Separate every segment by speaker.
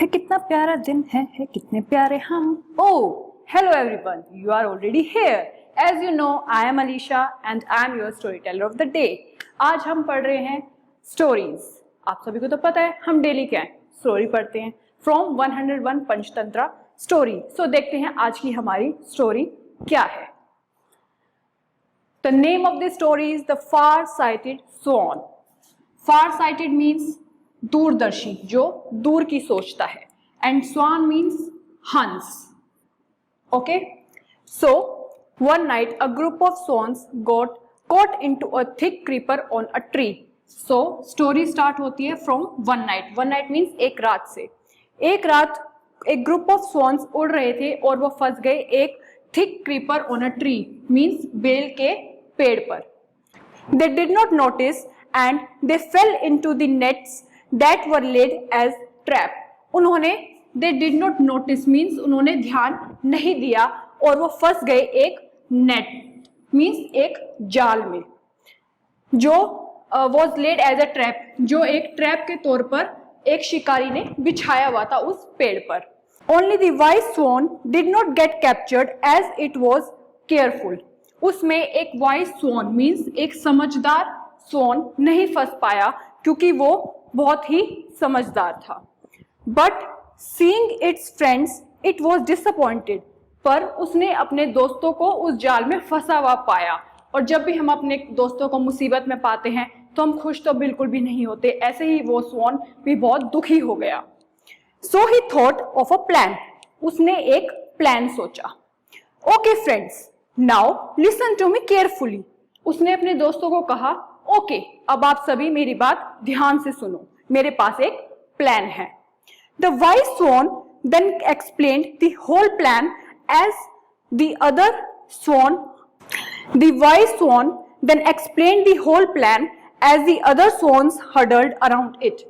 Speaker 1: है कितना प्यारा दिन है कितने प्यारे हम। Oh, hello everyone, you are already here. As you know, I am Alisha and I am your storyteller of the day. आज हम पढ़ रहे हैं स्टोरीज। आप सभी को तो पता है हम डेली क्या है, स्टोरी पढ़ते हैं फ्रॉम 101 पंचतंत्र स्टोरी। सो देखते हैं आज की हमारी स्टोरी क्या है। The name of the story is The Far-Sighted Swan. Far-sighted means दूरदर्शी, जो दूर की सोचता है, and swan means हंस. Okay? So one night a group of swans got caught into a thick creeper on a tree. So story start होती है from one night. One night means एक रात से। एक रात एक group of swans उड़ रहे थे और वो फंस गए एक thick creeper on a tree means बेल के पेड़ पर। They did not notice and they fell into the nets that were laid as trap. उन्होंने they did not notice means उन्होंने ध्यान नहीं दिया और वो फंस गए एक net means एक जाल में, जो was laid as a trap, जो एक ट्रैप के तौर पर एक शिकारी ने बिछाया हुआ था उस पेड़ पर। Only the wise swan did not get captured as it was careful. उसमें एक wise swan means एक समझदार swan नहीं फंस पाया क्योंकि वो बहुत ही समझदार था। But seeing its friends, it was disappointed. पर उसने अपने दोस्तों को उस जाल में फंसा हुआ पाया, और जब भी हम अपने दोस्तों को मुसीबत में पाते हैं तो हम खुश तो बिल्कुल भी नहीं होते। ऐसे ही वो स्वान भी बहुत दुखी हो गया। So he thought of a plan. उसने एक प्लान सोचा। Okay friends, now listen to me carefully. उसने अपने दोस्तों को कहा, ओके, अब आप सभी मेरी बात ध्यान से सुनो, मेरे पास एक प्लान है। The wise swan then explained the whole plan as the other swan. The wise swan then explained the whole plan as the other swans huddled around it.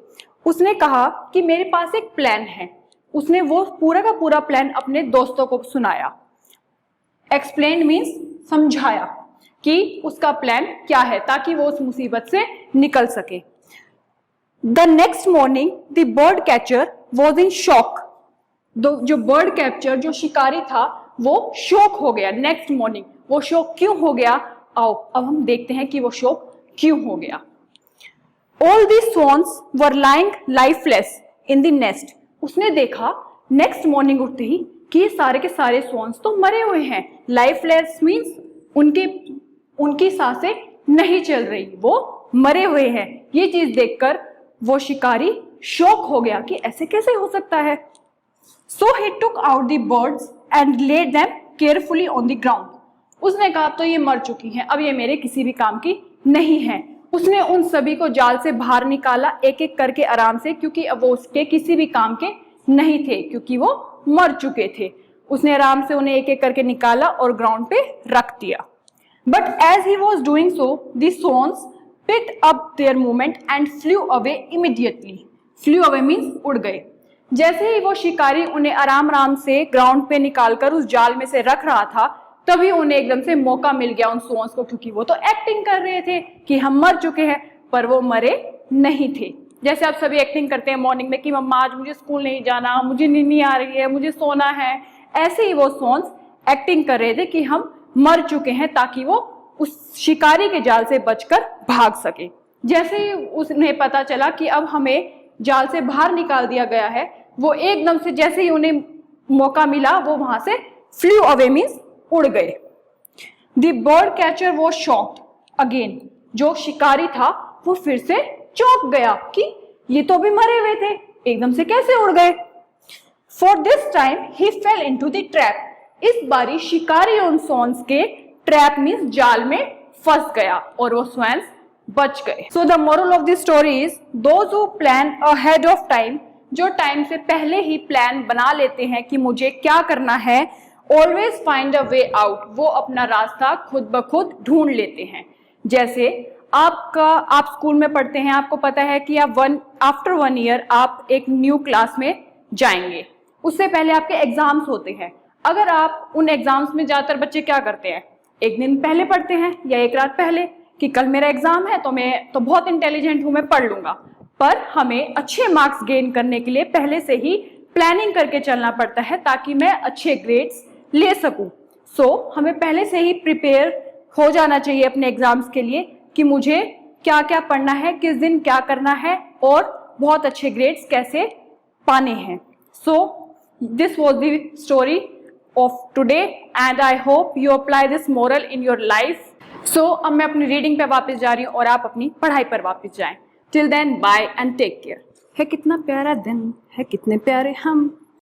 Speaker 1: उसने कहा कि मेरे पास एक प्लान है। उसने वो पूरा का पूरा प्लान अपने दोस्तों को सुनाया। Explained means समझाया कि उसका प्लान क्या है ताकि वो उस मुसीबत से निकल सके। The next morning, the bird catcher was in shock. जो बर्ड कैप्चर जो शिकारी था वो शॉक हो गया। नेक्स्ट मॉर्निंग वो शॉक क्यों हो गया, आओ अब हम देखते हैं कि वो शॉक क्यों हो गया। All the swans were lying lifeless in the nest. उसने देखा नेक्स्ट मॉर्निंग उठते ही कि ये सारे के सारे स्वॉन्स तो मरे हुए हैं। लाइफलेस मीन्स उनकी सांसें नहीं चल रही, वो मरे हुए हैं। ये चीज देखकर वो शिकारी शॉक हो गया कि ऐसे कैसे हो सकता है। So he took out the birds and laid them carefully on the ground. उसने कहा तो ये मर चुकी हैं, अब ये मेरे किसी भी काम की नहीं है। उसने उन सभी को जाल से बाहर निकाला एक एक करके आराम से, क्योंकि अब वो उसके किसी भी काम के नहीं थे, क्योंकि वो मर चुके थे। उसने आराम से उन्हें एक एक करके निकाला और ग्राउंड पे रख दिया। But as he was doing so, the swans picked up their movement and flew away immediately. Flew away means उड़ गए। जैसे ही वो शिकारी उन्हें आराम आराम से ग्राउंड पे निकालकर उस जाल में से रख रहा था, तभी उन्हें एकदम से मौका मिल गया उन स्वॉन्स को, क्योंकि वो तो एक्टिंग कर रहे थे कि हम मर चुके हैं, पर वो मरे नहीं थे। जैसे आप सभी एक्टिंग करते हैं मॉर्निंग में कि मम्मा आज मुझे स्कूल नहीं जाना, मुझे नींद नहीं आ रही है, मुझे सोना है। ऐसे ही वो स्वॉन्स एक्टिंग कर रहे थे कि हम मर चुके हैं ताकि वो उस शिकारी के जाल से बचकर भाग सके। जैसे ही उसने पता चला कि अब हमें जाल से बाहर निकाल दिया गया है, वो एकदम से जैसे ही उन्हें मौका मिला वो वहां से फ्लू अवे मीन्स उड़ गए। The bird catcher was shocked again. जो शिकारी था वो फिर से चौंक गया कि ये तो भी मरे हुए थे, एकदम से कैसे उड़ गए। For this time he fail into the trap. इस बारी शिकारी उन स्वॉन्स के ट्रैप मीन्स जाल में फंस गया और वो स्वॉन्स बच गए। So the moral of the story is those who plan ahead of time, जो टाइम से पहले ही प्लान बना लेते हैं कि मुझे क्या करना है, always find a way out, वो अपना रास्ता खुद ब खुद ढूंढ लेते हैं। जैसे आप स्कूल में पढ़ते हैं, आपको पता है कि आप आफ्टर 1 ईयर आप एक न्यू क्लास में जाएंगे। उससे पहले आपके एग्जाम्स होते हैं। अगर आप उन एग्जाम्स में ज्यादातर बच्चे क्या करते हैं, एक दिन पहले पढ़ते हैं या एक रात पहले कि कल मेरा एग्जाम है तो मैं तो बहुत इंटेलिजेंट हूं, मैं पढ़ लूंगा। पर हमें अच्छे मार्क्स गेन करने के लिए पहले से ही प्लानिंग करके चलना पड़ता है ताकि मैं अच्छे ग्रेड्स ले सकूं। सो हमें पहले से ही प्रिपेयर हो जाना चाहिए अपने एग्जाम्स के लिए कि मुझे क्या क्या पढ़ना है, किस दिन क्या करना है और बहुत अच्छे ग्रेड्स कैसे पाने हैं। So this was the story of today and I hope you apply this moral in your life. So अब मैं अपनी रीडिंग पे वापस जा रही हूँ और आप अपनी पढ़ाई पर वापस जाएं. Till then, bye and take care. है कितना प्यारा दिन, है कितने प्यारे हम.